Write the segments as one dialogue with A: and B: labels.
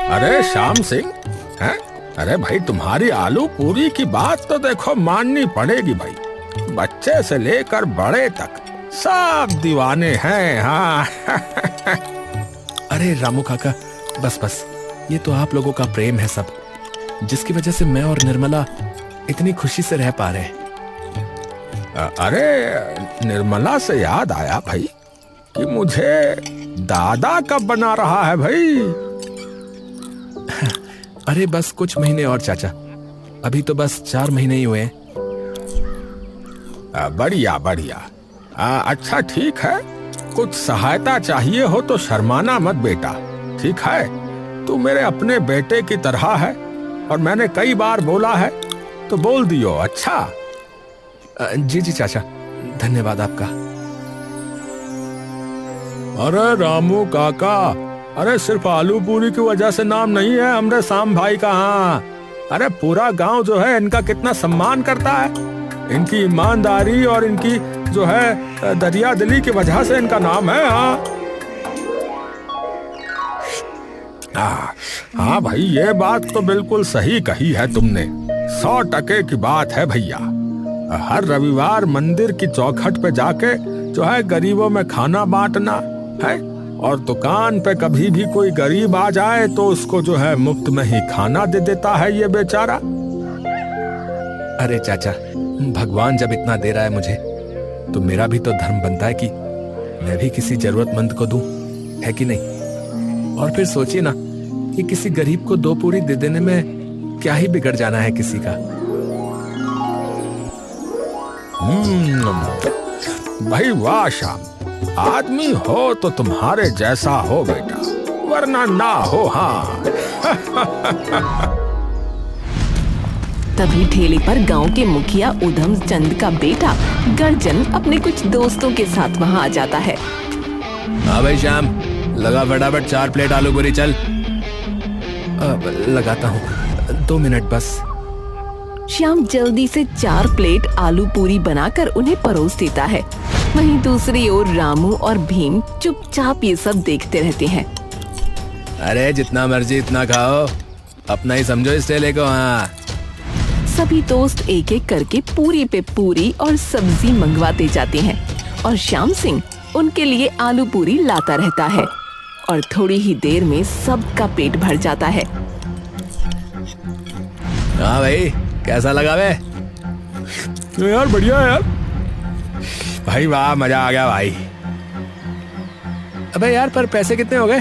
A: अरे श्याम सिंह हैं? अरे भाई तुम्हारी आलू पूरी की बात तो देखो माननी पड़ेगी भाई। बच्चे से लेकर बड़े तक सब दीवाने हैं। हाँ
B: अरे रामू काका, बस बस, ये तो आप लोगों का प्रेम है सब, जिसकी वजह से मैं और निर्मला इतनी खुशी से रह पा रहे हैं।
A: अरे निर्मला से याद आया भाई कि मुझे दादा कब बना रहा है भाई?
B: अरे बस कुछ महीने और चाचा, अभी तो बस 4 महीने ही हुए हैं।
A: बढ़िया बढ़िया। अच्छा ठीक है, कुछ सहायता चाहिए हो तो शर्माना मत बेटा, ठीक है? तू मेरे अपने बेटे की तरह है और मैंने कई बार बोला है तो बोल दियो। अच्छा
B: जी जी चाचा, धन्यवाद आपका।
A: अरे रामू काका, अरे सिर्फ आलू पूरी की वजह से नाम नहीं है हमरे शाम भाई का। हाँ, अरे पूरा गांव जो है इनका कितना सम्मान करता है। इनकी ईमानदारी और इनकी जो है दरिया दिली की वजह से इनका नाम है। हाँ भाई, ये बात तो बिल्कुल सही कही है तुमने, 100% की बात है भैया। हर रविवार मंदिर की चौखट पे जाके जो है गरीबों में खाना बांटना है, और दुकान पे कभी भी कोई गरीब आ जाए तो उसको जो है मुफ्त में ही खाना दे देता है ये बेचारा।
B: अरे चाचा, भगवान जब इतना दे रहा है मुझे, तो मेरा भी तो धर्म बनता है कि मैं भी किसी जरूरतमंद को दूं, है कि नहीं? और फिर सोचिए ना कि किसी गरीब को 2 पूरी दे देने में क्या ही बिगड़ जाना है किसी का।
A: भाई वाह श्याम, आदमी हो तो तुम्हारे जैसा हो बेटा, वरना ना हो। हाँ
C: तभी ठेले पर गांव के मुखिया उधम चंद का बेटा गर्जन अपने कुछ दोस्तों के साथ वहां आ जाता है।
B: हाँ भाई श्याम, लगा फटाफट 4 प्लेट आलू पूरी, चल। लगाता हूँ, 2 मिनट बस।
C: श्याम जल्दी से 4 प्लेट आलू पूरी बनाकर उन्हें परोस देता है। वहीं दूसरी ओर रामू और भीम चुपचाप ये सब देखते रहते हैं।
B: अरे जितना मर्जी इतना खाओ, अपना ही समझो इस ठेले को। हाँ,
C: सभी दोस्त एक एक करके पूरी पे पूरी और सब्जी मंगवाते जाते हैं और श्याम सिंह उनके लिए आलू पूरी लाता रहता है और थोड़ी ही देर में सबका पेट भर जाता है।
B: हाँ भाई, कैसा लगा बे?
A: यार बढ़िया यार।
B: भाई वाह, मजा आ गया भाई। अबे यार, पर पैसे कितने हो गए?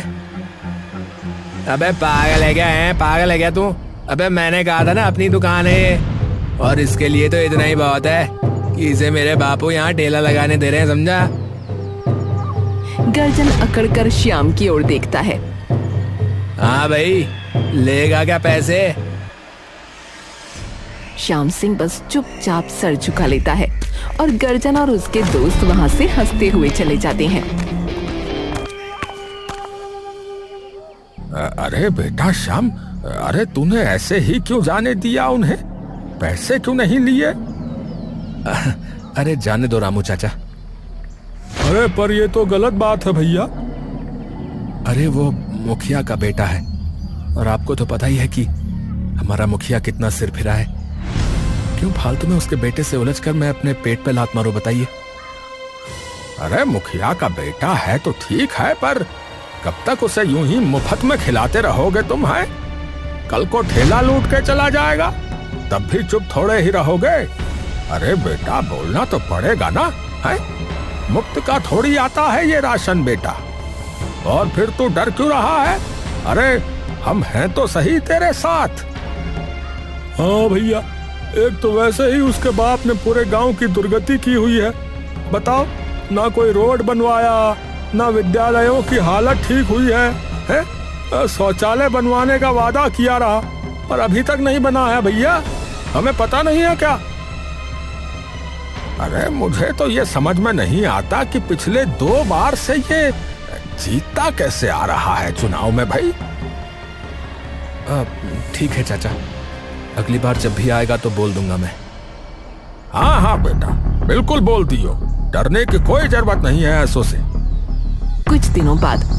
B: अबे पागल है क्या? है पागल है क्या तू? अबे मैंने कहा था ना अपनी दुकान है, और इसके लिए तो इतना ही बहुत है कि इसे मेरे बापू यहाँ ठेला लगाने दे रहे हैं, समझा?
C: गर्जन अकड़कर श्याम की ओर देखता है।
B: हाँ भाई, लेगा क्या पैसे?
C: श्याम सिंह बस चुपचाप सर झुका लेता है और गर्जन और उसके दोस्त वहां से हंसते हुए चले जाते हैं।
A: अरे बेटा श्याम, अरे तूने ऐसे ही क्यों जाने दिया उन्हें? पैसे क्यों नहीं लिए?
B: अरे जाने दो रामू चाचा।
A: अरे पर ये तो गलत बात है भैया।
B: अरे वो मुखिया का बेटा है, और आपको तो पता ही है कि हमारा मुखिया कितना सिर फिरा है। क्यों फालतू में उसके बेटे से उलझकर मैं अपने पेट पे लात मारूं, बताइए?
A: अरे मुखिया का बेटा है तो ठीक है, पर कब तक उसे यूं ही मुफ्त में खिलाते रहोगे तुम? हैं, कल को ठेला लूट के चला जाएगा तब भी चुप थोड़े ही रहोगे। अरे बेटा, बोलना तो पड़ेगा ना। है, मुफ्त का थोड़ी आता है ये राशन बेटा। और फिर तू डर क्यों रहा है? अरे हम हैं तो सही तेरे साथ। हाँ भैया, एक तो वैसे ही उसके बाप ने पूरे गांव की दुर्गति की हुई है। बताओ, ना कोई रोड बनवाया, ना विद्यालयों की हालत ठीक हुई है? शौचालय बनवाने का वादा किया रहा, पर अभी तक नहीं बना है भैया। हमें पता नहीं है क्या? अरे मुझे तो ये समझ में नहीं आता कि पिछले 2 बार से ये जीतता कैसे आ रहा है चुनाव में भाई।
B: ठीक है चाचा, अगली बार जब भी आएगा तो बोल दूंगा मैं।
A: हाँ हाँ बेटा, बिल्कुल बोल दियो, डरने की कोई जरूरत नहीं है ऐसों से।
C: कुछ दिनों बाद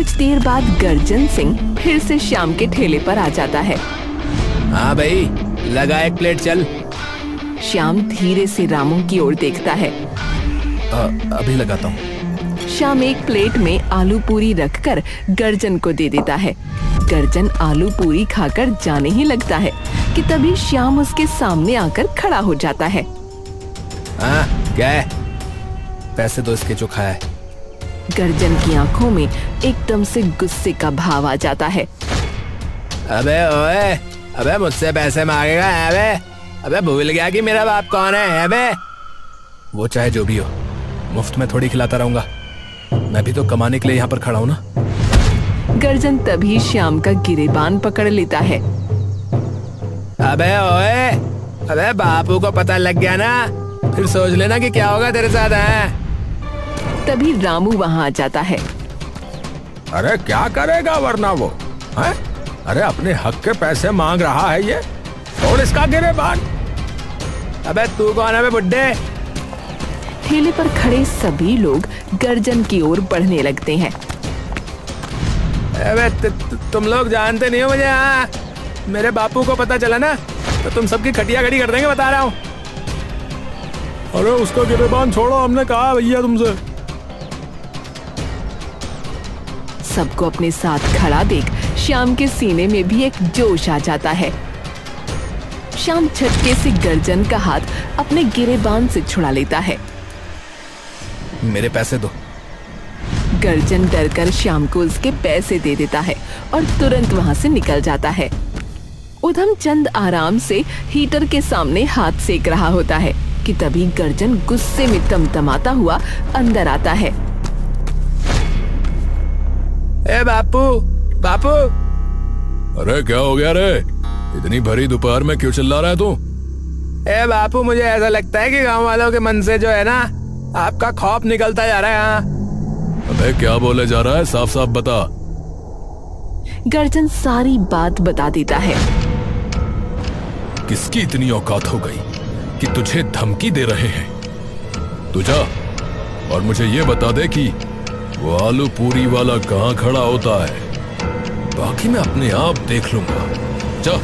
C: कुछ देर बाद गर्जन सिंह फिर से श्याम के ठेले पर आ जाता है।
B: हाँ भाई, लगा एक प्लेट चल।
C: श्याम धीरे से रामू की ओर देखता है।
B: अभी लगाता हूँ।
C: श्याम एक प्लेट में आलू पूरी रखकर गर्जन को दे देता है। गर्जन आलू पूरी खाकर जाने ही लगता है कि तभी श्याम उसके सामने आकर खड़ा हो जाता है।
B: हाँ, क्या है? पैसे दो इसके जो खाया है।
C: गर्जन की आंखों में एकदम से गुस्से का भाव आ जाता है।
B: अबे ओए, अबे मुझसे पैसे मांगेगा? अबे भूल गया कि मेरा बाप कौन है? अबे वो चाहे जो भी हो, मुफ्त में थोड़ी खिलाता रहूंगा। मैं भी तो कमाने के लिए यहाँ पर खड़ा हूँ ना।
C: गर्जन तभी श्याम का गिरेबान पकड़ लेता है।
B: अबे ओए, अबे बापू को पता लग गया ना, फिर सोच लेना कि क्या होगा तेरे साथ है।
C: तभी रामू वहाँ आ जाता है।
A: अरे क्या करेगा वरना वो है? अरे अपने हक के पैसे मांग रहा है ये, और इसका गिरेबान।
B: अबे तू कौन है बे बुड्ढे?
C: ठेले पर खड़े सभी लोग गर्जन की ओर बढ़ने लगते हैं।
B: अबे तुम लोग जानते नहीं हो मुझे। हाँ, मेरे बापू को पता चला ना तो तुम सबकी खटिया खड़ी कर देंगे, बता रहा हूँ।
A: अरे उसका गिरेबान छोड़ो, हमने कहा भैया तुमसे।
C: सबको अपने साथ खड़ा देख श्याम के सीने में भी एक जोश आ जाता है। श्याम झटके से गर्जन का हाथ अपने गिरेबान से छुड़ा लेता है।
B: मेरे पैसे दो।
C: गर्जन डरकर श्याम को उसके पैसे दे देता है और तुरंत वहां से निकल जाता है। उधम चंद आराम से हीटर के सामने हाथ सेक रहा होता है कि तभी गर्जन गुस्से में तमतमाता हुआ अंदर आता है।
B: ए बापू, बापू।
A: अरे क्या हो गया रे? इतनी भरी दोपहर में क्यों चिल्ला रहा है तू?
B: ए बापू, मुझे ऐसा लगता है कि गांव वालों के मन से जो है ना, आपका खौफ निकलता जा रहा है। हाँ।
A: अबे क्या बोले जा रहा है? साफ साफ बता।
C: गर्जन सारी बात बता देता है।
A: किसकी इतनी औकात हो गई कि तुझे धमकी दे रहे हैं? तू जा और मुझे ये बता दे कि वो आलू पूरी वाला कहाँ खड़ा होता है। बाकी मैं अपने आप देख लूंगा। जा।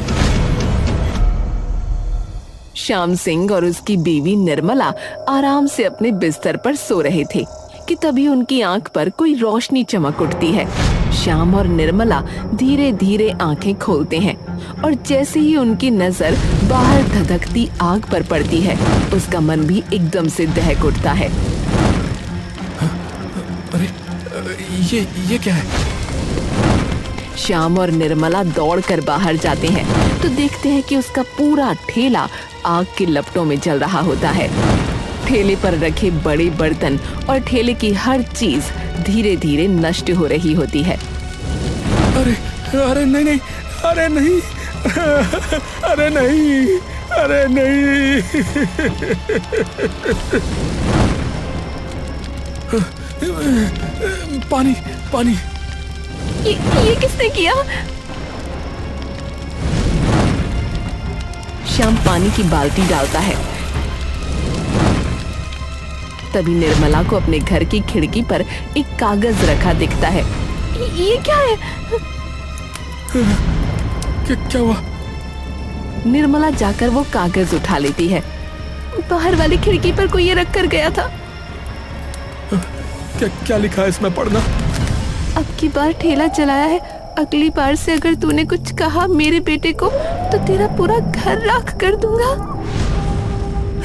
C: श्याम सिंह और उसकी बीवी निर्मला आराम से अपने बिस्तर पर सो रहे थे कि तभी उनकी आंख पर कोई रोशनी चमक उठती है। श्याम और निर्मला धीरे धीरे आंखें खोलते हैं और जैसे ही उनकी नजर बाहर धधकती आग पर पड़ती है, उसका मन भी एकदम से दहक उठता है।
B: अरे ये क्या है?
C: श्याम और निर्मला दौड़कर बाहर जाते हैं तो देखते हैं कि उसका पूरा ठेला आग की लपटों में जल रहा होता है। ठेले पर रखे बड़े बर्तन और ठेले की हर चीज धीरे धीरे नष्ट हो रही होती है।
A: अरे अरे नहीं, अरे नहीं, अरे नहीं, अरे नहीं। पानी, पानी।
C: ये किसने किया? श्याम पानी की बाल्टी डालता है। तभी निर्मला को अपने घर की खिड़की पर एक कागज रखा दिखता है। ये क्या है?
A: क्या हुआ?
C: निर्मला जाकर वो कागज उठा लेती है। बाहर वाली खिड़की पर कोई ये रख कर गया था।
A: क्या लिखा है इसमें? पढ़ना।
C: अब की बार ठेला चलाया है, अगली बार से अगर तूने कुछ कहा मेरे बेटे को तो तेरा पूरा घर राख कर दूंगा।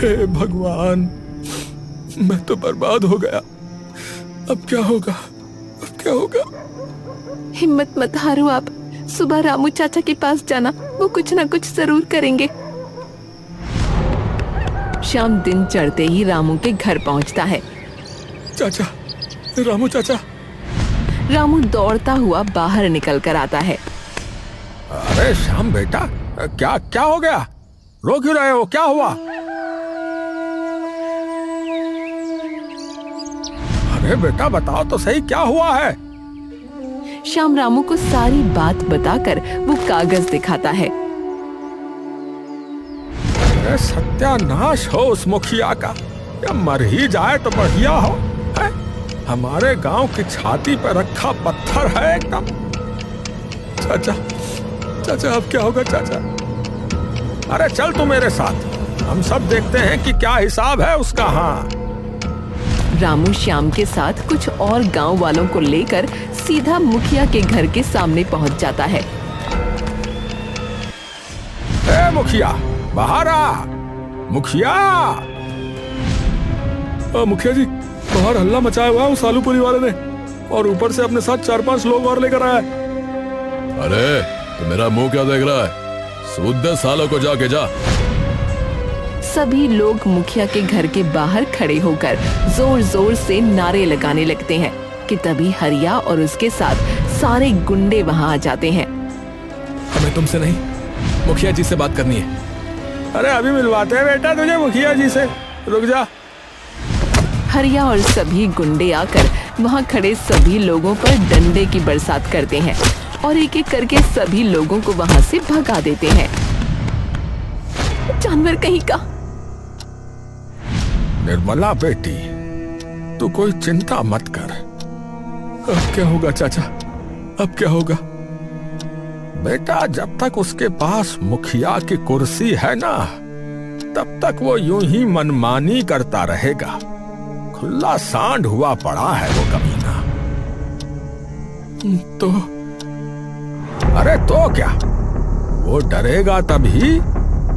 A: हे भगवान, मैं तो बर्बाद हो गया। अब क्या होगा? अब क्या होगा?
C: हिम्मत मत हारो आप। सुबह रामू चाचा के पास जाना, वो कुछ ना कुछ जरूर करेंगे। शाम दिन चढ़ते ही रामू के घर पहुंचता है।
A: चाचा, रामू चाचा।
C: रामू दौड़ता हुआ बाहर निकल कर आता है।
A: अरे श्याम बेटा, क्या हो गया? रो क्यों रहे हो? क्या हुआ? अरे बेटा बताओ तो सही, क्या हुआ है?
C: श्याम रामू को सारी बात बताकर वो कागज दिखाता है।
A: अरे सत्यानाश हो उस मुखिया का। या मर ही जाए तो बढ़िया हो है? हमारे गांव की छाती पर रखा पत्थर है एकदम।
B: चाचा, चाचा अब क्या होगा चाचा?
A: अरे चल तू मेरे साथ, हम सब देखते हैं कि क्या हिसाब है उसका। हाँ।
C: रामू श्याम के साथ कुछ और गांव वालों को लेकर सीधा मुखिया के घर के सामने पहुंच जाता है।
A: ए मुखिया, बाहर आ। मुखिया!
B: मुखिया जी, बाहर हल्ला मचाया हुआ है उस आलूपुरी वाले ने, और ऊपर से अपने साथ 4-5 लोग और लेकर आया है।
D: अरे तो मेरा मुंह क्या देख रहा है? सूद दे सालों को, जाके जा।
C: सभी लोग मुखिया के घर के बाहर खड़े होकर जोर जोर से नारे लगाने लगते हैं कि तभी हरिया और उसके साथ सारे गुंडे वहां आ जाते हैं।
B: हमें तुमसे नहीं, मुखिया जी से बात करनी है।
A: अरे अभी मिलवाते हैं बेटा तुझे मुखिया जी से, रुक जा।
C: हरिया और सभी गुंडे आकर वहां खड़े सभी लोगों पर डंडे की बरसात करते हैं और एक एक करके सभी लोगों को वहां से भगा देते हैं। जानवर कहीं का।
A: निर्मला बेटी, तू कोई चिंता मत कर।
B: अब क्या होगा चाचा, अब क्या होगा?
A: बेटा जब तक उसके पास मुखिया की कुर्सी है ना, तब तक वो यूं ही मनमानी करता रहेगा। खुला सांड हुआ पड़ा है वो कमीना।
B: तो
A: अरे तो क्या, वो डरेगा तभी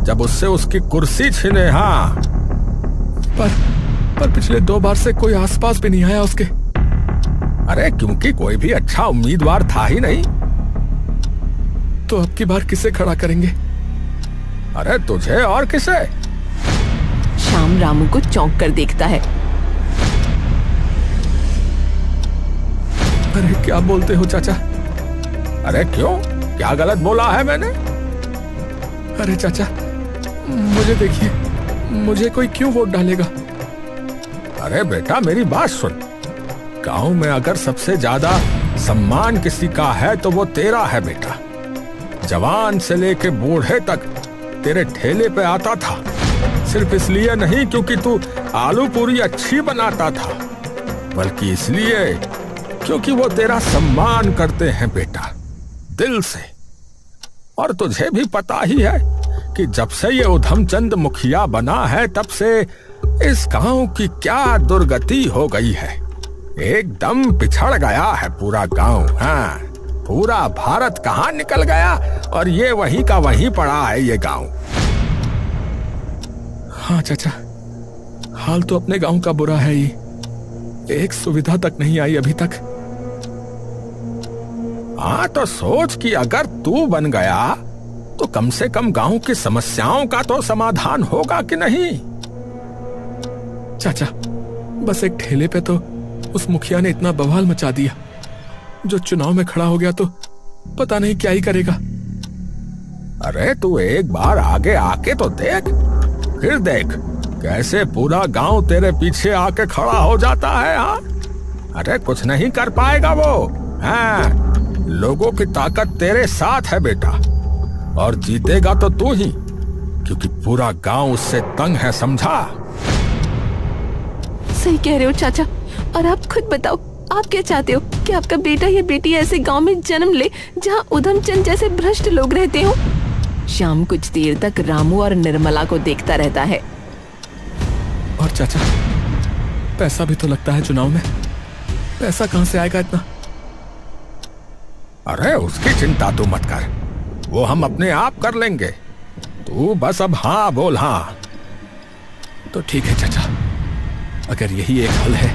A: जब उससे उसकी कुर्सी छीने। हाँ,
B: पर पिछले 2 बार से कोई आसपास भी नहीं आया उसके।
A: अरे क्योंकि कोई भी अच्छा उम्मीदवार था ही नहीं।
B: तो अब की बार किसे खड़ा करेंगे?
A: अरे तुझे और किसे?
C: श्याम रामू को चौंक कर देखता है।
B: अरे क्या बोलते हो चाचा?
A: अरे क्यों, क्या गलत बोला है मैंने?
B: अरे चाचा, मुझे देखिए, मुझे कोई क्यों वोट डालेगा?
A: अरे बेटा मेरी बात सुन, गांव में अगर सबसे ज्यादा सम्मान किसी का है तो वो तेरा है बेटा। जवान से लेके बूढ़े तक तेरे ठेले पे आता था, सिर्फ इसलिए नहीं क्योंकि तू आलू पूरी अच्छी बनाता था, बल्कि इसलिए क्योंकि वो तेरा सम्मान करते हैं बेटा, दिल से। और तुझे भी पता ही है कि जब से ये उधमचंद मुखिया बना है तब से इस गांव की क्या दुर्गति हो गई है। एकदम पिछड़ गया है पूरा गांव। हाँ, पूरा भारत कहाँ निकल गया और ये वहीं का वहीं पड़ा है ये गांव।
B: हाँ चाचा, हाल तो अपने गांव का बुरा है ही। एक सुविधा तक नहीं आई अभी तक।
A: हाँ तो सोच कि अगर तू बन गया तो कम से कम गांव की समस्याओं का तो समाधान होगा कि नहीं?
B: चाचा, बस एक ठेले पे तो उस मुखिया ने इतना बवाल मचा दिया, जो चुनाव में खड़ा हो गया तो पता नहीं क्या ही करेगा।
A: अरे तू एक बार आगे आके तो देख, फिर देख कैसे पूरा गांव तेरे पीछे आके खड़ा हो जाता है। हाँ, अरे कुछ नहीं कर पाएगा वो। हाँ, लोगों की ताकत तेरे साथ है बेटा, और जीतेगा तो तू ही, क्योंकि पूरा गांव उससे तंग है, समझा?
C: सही कह रहे हो चाचा। और आप खुद बताओ, आप क्या चाहते हो कि आपका बेटा या बेटी ऐसे गांव में जन्म ले जहां उधमचंद जैसे भ्रष्ट लोग रहते हो? श्याम कुछ देर तक रामू और निर्मला को देखता रहता है।
B: और चाचा, पैसा भी तो लगता है चुनाव में, पैसा कहां से आएगा इतना?
A: अरे उसकी चिंता तू मत कर, वो हम अपने आप कर लेंगे। तू बस अब हाँ बोल। हाँ
B: तो ठीक है चाचा, अगर यही एक हल है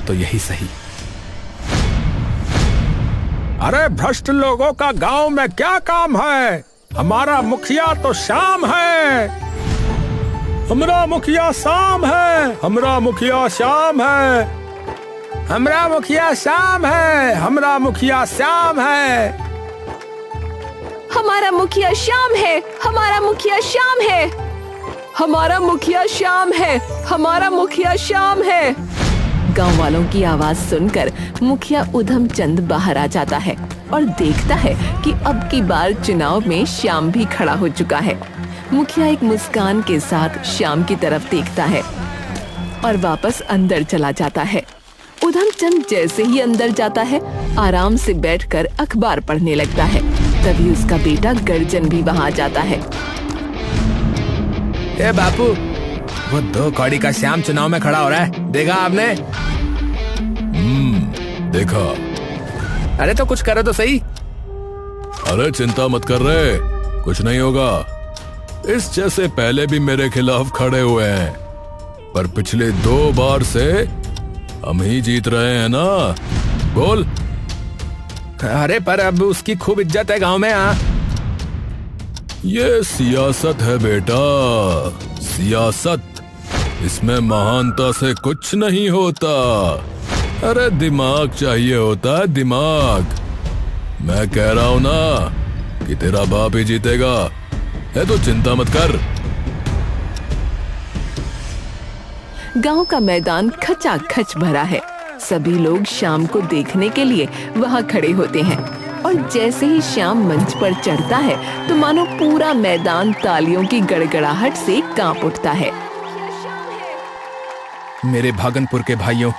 B: तो यही सही।
A: अरे भ्रष्ट लोगों का गांव में क्या काम है? हमारा मुखिया तो श्याम है। हमारा मुखिया श्याम है। हमारा मुखिया श्याम है। हमारा मुखिया श्याम है। हमारा मुखिया श्याम है।
C: हमारा मुखिया श्याम है। हमारा मुखिया श्याम है। हमारा मुखिया श्याम है। हमारा मुखिया श्याम है। गांव वालों की आवाज सुनकर मुखिया उधमचंद बाहर आ जाता है और देखता है कि अब की बार चुनाव में श्याम भी खड़ा हो चुका है। मुखिया एक मुस्कान के साथ श्याम की तरफ देखता है और वापस अंदर चला जाता है। उधमचंद जैसे ही अंदर जाता है, आराम से बैठकर अखबार पढ़ने लगता है। तभी उसका बेटा गर्जन भी वहाँ आ जाता है।
B: ए बापू, वो 2 कौड़ी का श्याम चुनाव में खड़ा हो रहा है, देखा आपने?
D: देखा।
B: अरे तो कुछ करो तो सही।
D: अरे चिंता मत कर रहे, कुछ नहीं होगा। इस जैसे पहले भी मेरे खिलाफ खड़े हुए हैं, पर पिछले 2 बार से हम ही जीत रहे हैं ना। बोल।
B: अरे पर अब उसकी खूब इज्जत है गांव में।
D: ये सियासत है बेटा, सियासत। इसमें महानता से कुछ नहीं होता। अरे दिमाग चाहिए होता है, दिमाग। मैं कह रहा हूं ना कि तेरा बाप ही जीतेगा, है तो चिंता मत कर।
C: गांव का मैदान खचाखच भरा है। सभी लोग शाम को देखने के लिए वहां खड़े होते हैं और जैसे ही शाम मंच पर चढ़ता है तो मानो पूरा मैदान तालियों की गड़गड़ाहट से कांप उठता है।
B: मेरे भागनपुर के भाइयों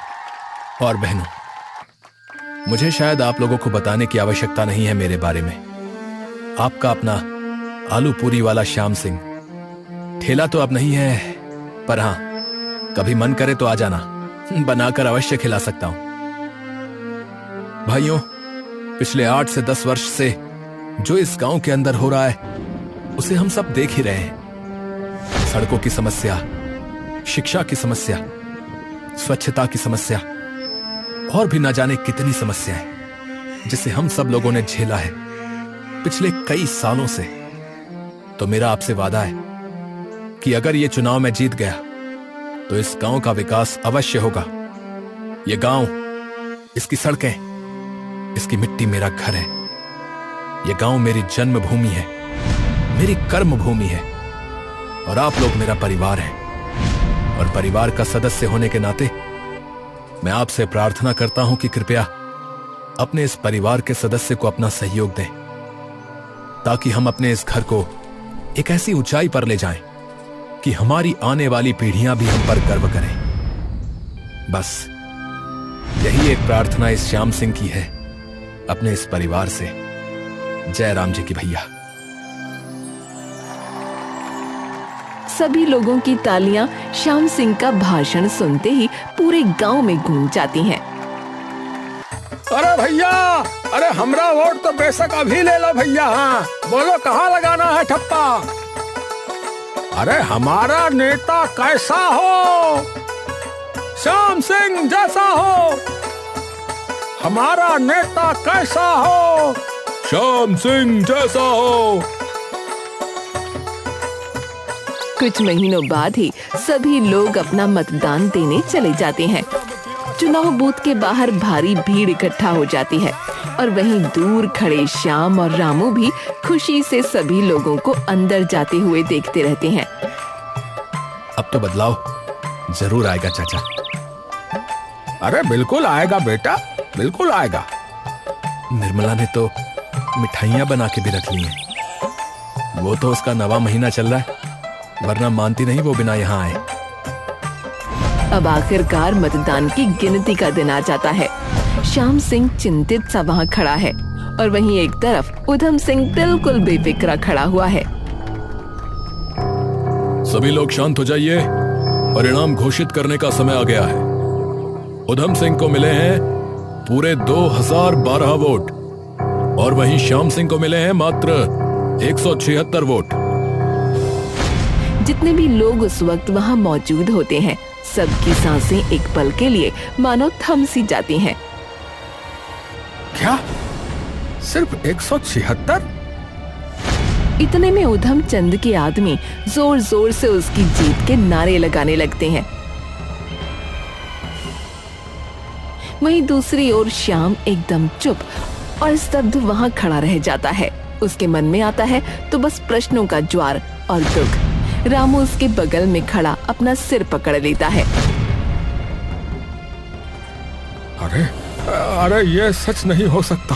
B: और बहनों, मुझे शायद आप लोगों को बताने की आवश्यकता नहीं है मेरे बारे में। आपका अपना आलू पूरी वाला श्याम सिंह। ठेला तो अब नहीं है, पर हाँ, कभी मन करे तो आ जाना, बनाकर अवश्य खिला सकता हूं। भाइयों, पिछले 8 से 10 वर्ष से जो इस गांव के अंदर हो रहा है उसे हम सब देख ही रहे हैं। सड़कों की समस्या, शिक्षा की समस्या, स्वच्छता की समस्या और भी न जाने कितनी समस्याएं जिसे हम सब लोगों ने झेला है पिछले कई सालों से। तो मेरा आपसे वादा है कि अगर ये चुनाव में जीत गया तो इस गांव का विकास अवश्य होगा। ये गांव, इसकी सड़कें, इसकी मिट्टी मेरा घर है। ये गांव मेरी जन्मभूमि है, मेरी कर्म भूमि है और आप लोग मेरा परिवार हैं। और परिवार का सदस्य होने के नाते मैं आपसे प्रार्थना करता हूं कि कृपया अपने इस परिवार के सदस्य को अपना सहयोग दें, ताकि हम अपने इस घर को एक ऐसी ऊंचाई पर ले जाएं कि हमारी आने वाली पीढ़ियां भी हम पर गर्व करें। बस यही एक प्रार्थना इस श्याम सिंह की है अपने इस परिवार से। जय राम जी की भैया।
C: सभी लोगों की तालियां श्याम सिंह का भाषण सुनते ही पूरे गांव में गूंज जाती हैं।
A: अरे भैया, अरे हमरा वोट तो बेशक अभी ले लो भैया। हाँ बोलो, कहाँ लगाना है ठप्पा? अरे हमारा नेता कैसा हो? श्याम सिंह जैसा हो। हमारा नेता कैसा हो?
D: श्याम सिंह जैसा हो।
C: कुछ महीनों बाद ही सभी लोग अपना मतदान देने चले जाते हैं। चुनाव बूथ के बाहर भारी भीड़ इकट्ठा हो जाती है और वहीं दूर खड़े श्याम और रामू भी खुशी से सभी लोगों को अंदर जाते हुए देखते रहते हैं।
B: अब तो बदलाव जरूर आएगा चाचा।
A: अरे बिल्कुल आएगा बेटा, बिल्कुल आएगा।
B: निर्मला ने तो मिठाइयां बना के भी रख ली हैं। वो तो उसका 9वां महीना चल रहा है, वरना मानती नहीं वो बिना यहाँ आए।
C: अब आखिरकार मतदान की गिनती का दिन आ जाता है। श्याम सिंह चिंतित सा वहाँ खड़ा है और वहीं एक तरफ उधम सिंह बिल्कुल बेफिक्रा खड़ा हुआ है।
D: सभी लोग शांत हो जाइए, परिणाम घोषित करने का समय आ गया है। उधम सिंह को मिले हैं पूरे 2012 वोट और वहीं श्याम सिंह को मिले हैं मात्र 176 वोट।
C: जितने भी लोग उस वक्त वहाँ मौजूद होते हैं, सबकी सांसें एक पल के लिए मानो थम सी जाती हैं।
A: क्या सिर्फ 176?
C: इतने में उधम चंद के आदमी जोर जोर से उसकी जीत के नारे लगाने लगते हैं। वहीं दूसरी ओर श्याम एकदम चुप और स्तब्ध वहां खड़ा रह जाता है। उसके मन में आता है तो बस प्रश्नों का ज्वार और दुख। रामू उसके बगल में खड़ा अपना सिर पकड़ लेता है।
A: अरे अरे ये सच नहीं हो सकता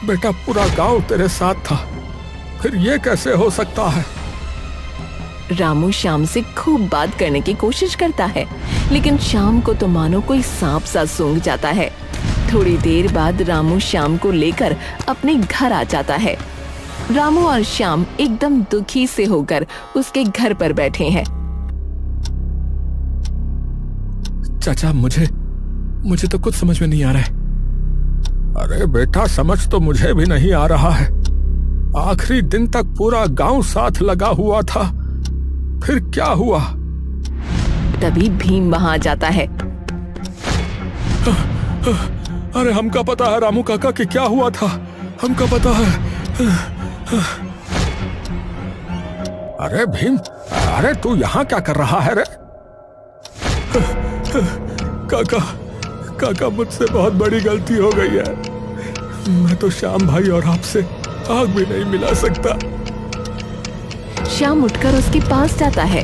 A: बेटा, पूरा गांव तेरे साथ था, फिर ये कैसे हो सकता है?
C: रामू श्याम से खूब बात करने की कोशिश करता है, लेकिन श्याम को तो मानो कोई सांप सा सूंघ जाता है। थोड़ी देर बाद रामू श्याम को लेकर अपने घर आ जाता है। रामू और श्याम एकदम दुखी से होकर उसके घर पर बैठे हैं।
B: चाचा, मुझे तो कुछ समझ में नहीं आ रहा है।
A: अरे बेटा, समझ तो मुझे भी नहीं आ रहा है। आखिरी दिन तक पूरा गांव साथ लगा हुआ था, फिर क्या हुआ?
C: तभी भीम वहां आ जाता है।
A: अरे हमका पता है रामू काका कि क्या हुआ था, हमका पता है। अरे भीम, अरे तू यहाँ क्या कर रहा है रे? काका मुझसे बहुत बड़ी गलती हो गई है। मैं तो श्याम भाई और आपसे आग भी नहीं मिला सकता।
C: श्याम उठकर उसके पास जाता है।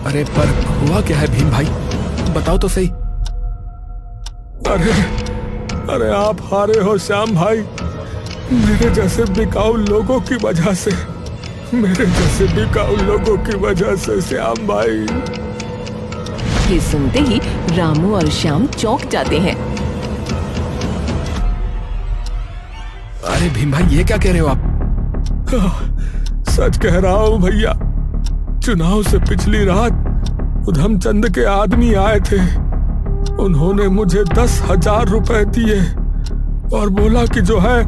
B: अरे पर हुआ क्या है भीम भाई, बताओ तो सही।
A: अरे आप हारे हो श्याम भाई, मेरे जैसे बिकाऊ लोगों की वजह से, मेरे जैसे बिकाऊ लोगों की वजह से श्याम भाई।
C: ये सुनते ही रामू और श्याम चौंक जाते हैं।
B: अरे भीम भाई, ये क्या कह रहे हो आप?
A: सच कह रहा हूं भैया। चुनाव से पिछली रात उधम चंद के आदमी आए थे। उन्होंने मुझे 10,000 रुपए दिए और बोला कि जो है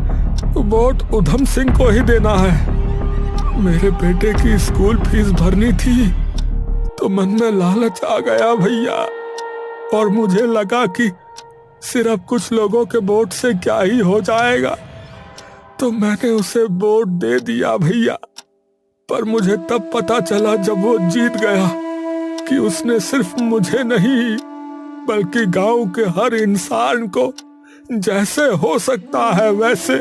A: वोट उधम सिंह को ही देना है। मेरे बेटे की स्कूल फीस भरनी थी तो मन में लालच आ गया भैया, और मुझे लगा कि सिर्फ कुछ लोगों के वोट से क्या ही हो जाएगा, तो मैंने उसे वोट दे दिया भैया। पर मुझे तब पता चला जब वो जीत गया कि उसने सिर्फ मुझे नहीं बल्कि गांव के हर इंसान को जैसे हो सकता है वैसे,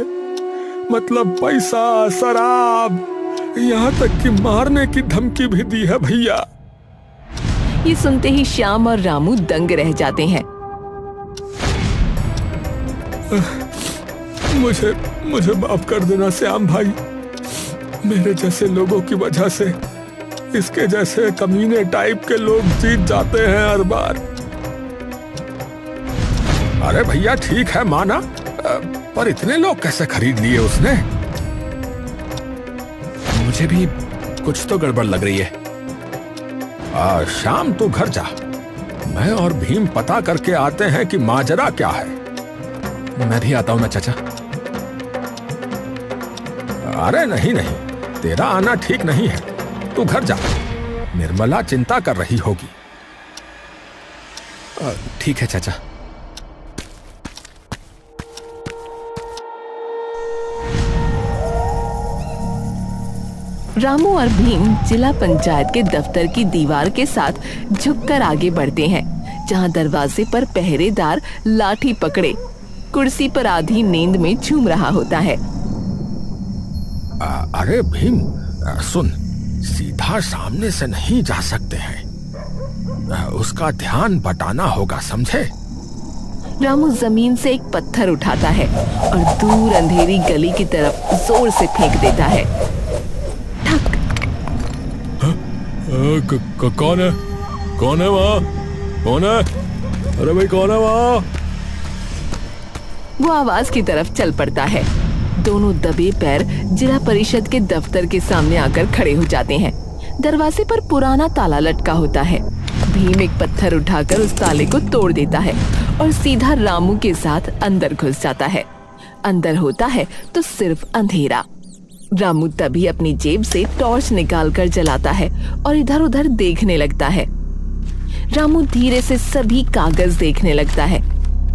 A: मतलब पैसा, शराब, यहाँ तक कि मारने की धमकी भी दी है भैया।
C: ये सुनते ही श्याम और रामू दंग रह जाते हैं।
A: मुझे माफ कर देना श्याम भाई। मेरे जैसे लोगों की वजह से इसके जैसे कमीने टाइप के लोग जीत जाते हैं हर बार। अरे भैया ठीक है माना, पर इतने लोग कैसे खरीद लिए उसने?
B: मुझे भी कुछ तो गड़बड़ लग रही है।
A: शाम तू घर जा, मैं और भीम पता करके आते हैं कि माजरा क्या है।
B: मैं भी आता हूं ना चाचा।
A: अरे नहीं, तेरा आना ठीक नहीं है, तू घर जा। निर्मला चिंता कर रही होगी।
B: ठीक है चाचा।
C: रामू और भीम जिला पंचायत के दफ्तर की दीवार के साथ झुककर आगे बढ़ते हैं, जहां दरवाजे पर पहरेदार लाठी पकड़े कुर्सी पर आधी नींद में झूम रहा होता है।
A: अरे भीम सुन, सीधा सामने से नहीं जा सकते हैं, उसका ध्यान बटाना होगा, समझे?
C: रामू जमीन से एक पत्थर उठाता है और दूर अंधेरी गली की तरफ जोर से फेंक देता है। ठक।
D: कौन है? कौन है वहाँ? कौन है? अरे भाई कौन है वहाँ?
C: वो आवाज की तरफ चल पड़ता है। दोनों दबे पैर जिला परिषद के दफ्तर के सामने आकर खड़े हो जाते हैं। दरवाजे पर पुराना ताला लटका होता है। भीम एक पत्थर उठाकर उस ताले को तोड़ देता है और सीधा रामू के साथ अंदर घुस जाता है। अंदर होता है तो सिर्फ अंधेरा। रामू तभी अपनी जेब से टॉर्च निकालकर जलाता है और इधर उधर देखने लगता है। रामू धीरे से सभी कागज देखने लगता है।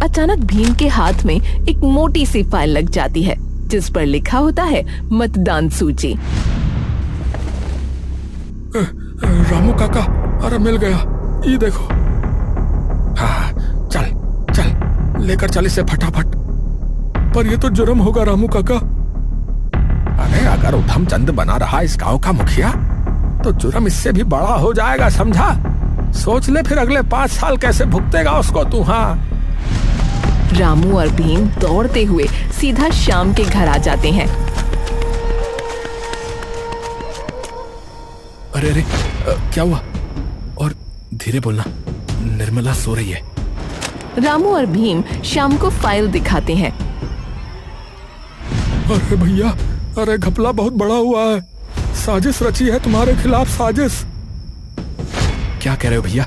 C: अचानक भीम के हाथ में एक मोटी सी फाइल लग जाती है, जिस पर लिखा होता है मतदान सूची।
A: रामू काका, अरे मिल गया, ये देखो। हाँ, चल लेकर चल इसे फटाफट। पर ये तो जुर्म होगा रामू काका। अरे अगर उधम चंद बना रहा इस गांव का मुखिया तो जुर्म इससे भी बड़ा हो जाएगा, समझा? सोच ले फिर अगले 5 साल कैसे भुगतेगा उसको तू। हाँ।
C: रामू और भीम दौड़ते हुए सीधा श्याम के घर आ जाते हैं।
B: अरे अरे, क्या हुआ? और धीरे बोलना, निर्मला सो रही है।
C: रामू और भीम श्याम को फाइल दिखाते हैं।
A: अरे भैया, अरे घपला बहुत बड़ा हुआ है। साजिश रची है तुम्हारे खिलाफ, साजिश।
B: क्या कह रहे हो भैया?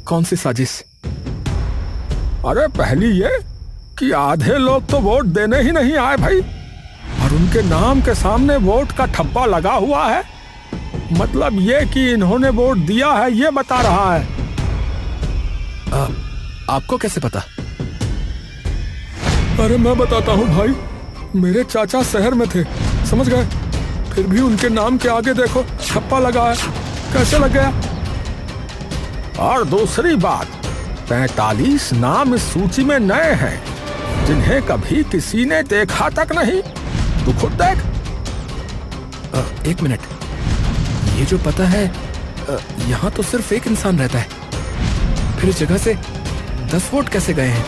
B: कौन सी साजिश?
A: अरे पहली ये कि आधे लोग तो वोट देने ही नहीं आए भाई, और उनके नाम के सामने वोट का ठप्पा लगा हुआ है। मतलब ये कि इन्होंने वोट दिया है, ये बता रहा है।
B: आपको कैसे पता?
A: अरे मैं बताता हूँ भाई, मेरे चाचा शहर में थे, समझ गए? फिर भी उनके नाम के आगे देखो ठप्पा लगा है, कैसे लग गया? और दूसरी बात, 45 नाम इस सूची में नए हैं जिन्हें कभी किसी ने देखा तक नहीं। तू खुद देख।
B: एक मिनट, ये जो पता है, यहाँ तो सिर्फ एक इंसान रहता है, फिर इस जगह से 10 वोट कैसे गए हैं?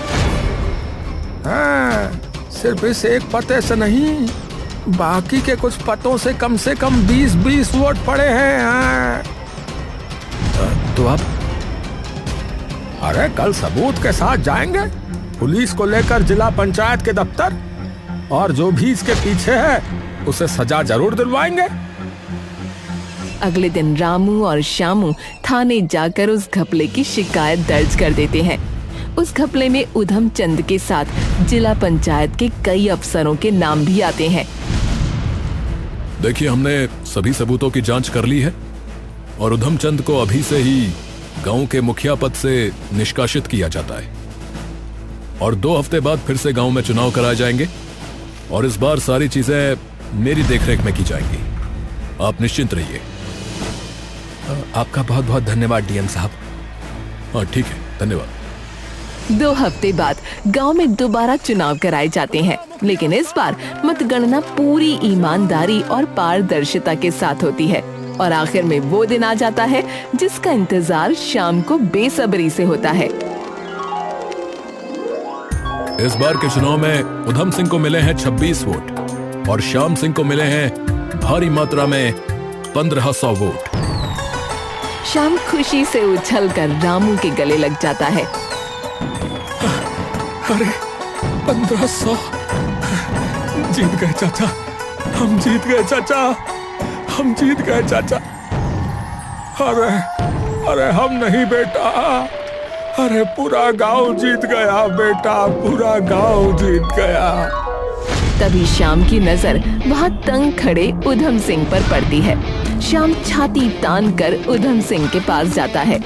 A: हाँ, सिर्फ इस एक पते से नहीं, बाकी के कुछ पतों से कम 20-20 वोट पड़े हैं। हाँ।
B: तो आप?
A: अरे कल सबूत के साथ जाएंगे पुलिस को लेकर जिला पंचायत के दफ्तर, और जो भी इसके पीछे है उसे सजा जरूर दिलवाएंगे।
C: अगले दिन रामू और श्यामू थाने जाकर उस घपले की शिकायत दर्ज कर देते हैं। उस घपले में उधम चंद के साथ जिला पंचायत के कई अफसरों के नाम भी आते हैं।
D: देखिए, हमने सभी सबूतों की जांच कर ली है और उधम चंद को अभी से ही गांव के मुखिया पद से निष्कासित किया जाता है, और 2 हफ्ते बाद फिर से गांव में चुनाव कराए जाएंगे, और इस बार सारी चीजें मेरी देखरेख में की जाएंगी। आप निश्चिंत रहिए।
B: आपका बहुत बहुत धन्यवाद डीएम साहब।
D: हाँ ठीक है, धन्यवाद।
C: 2 हफ्ते बाद गांव में दोबारा चुनाव कराए जाते हैं, लेकिन इस बार मतगणना पूरी ईमानदारी और पारदर्शिता के साथ होती है, और आखिर में वो दिन आ जाता है जिसका इंतजार शाम को बेसब्री से होता है।
D: इस बार के चुनाव में उधम सिंह को मिले हैं 26 वोट और श्याम सिंह को मिले हैं भारी मात्रा में 1500 वोट।
C: श्याम खुशी से उछलकर रामू के गले लग जाता है।
A: अरे 1500! जीत गए चाचा, हम जीत गए चाचा, हम जीत गए चाचा। अरे अरे हम नहीं बेटा, अरे पूरा गांव जीत गया बेटा, पूरा गांव जीत गया।
C: तभी श्याम की नजर वहाँ तंग खड़े उधम सिंह पर पड़ती है। श्याम छाती तान कर उधम सिंह के पास जाता है।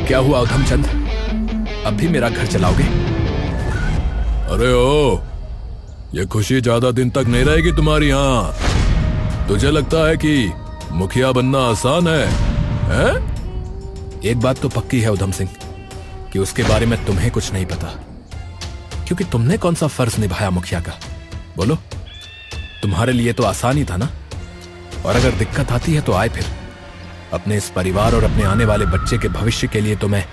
B: क्या हुआ उधम चंद, अब भी मेरा घर चलाओगे?
D: अरे ओ, ये खुशी ज्यादा दिन तक नहीं रहेगी तुम्हारी। यहाँ तुझे लगता है कि मुखिया बनना आसान है, हैं?
B: एक बात तो पक्की है उधम सिंह कि उसके बारे में तुम्हें कुछ नहीं पता, क्योंकि तुमने कौन सा फर्ज निभाया मुखिया का? बोलो, तुम्हारे लिए तो आसान ही था ना। और अगर दिक्कत आती है तो आए फिर। अपने इस परिवार और अपने आने वाले बच्चे के भविष्य के लिए तो मैं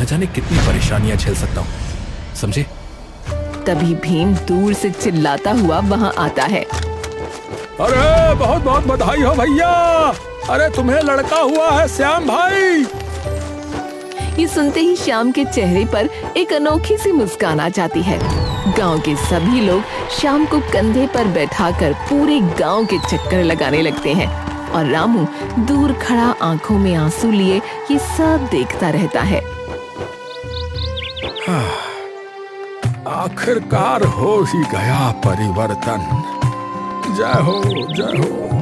B: न जाने कितनी परेशानियां झेल सकता हूं, समझे?
C: तभी भीम दूर से चिल्लाता हुआ वहाँ आता है।
A: अरे बहुत बहुत बधाई हो भैया, अरे तुम्हें लड़का हुआ है श्याम भाई।
C: ये सुनते ही श्याम के चेहरे पर एक अनोखी सी मुस्कान आ जाती है। गांव के सभी लोग श्याम को कंधे पर बैठाकर पूरे गांव के चक्कर लगाने लगते हैं, और रामू दूर खड़ा आंखों में आंसू लिए ये सब देखता रहता है।
A: आखिरकार हो ही गया परिवर्तन। जय हो, जय हो।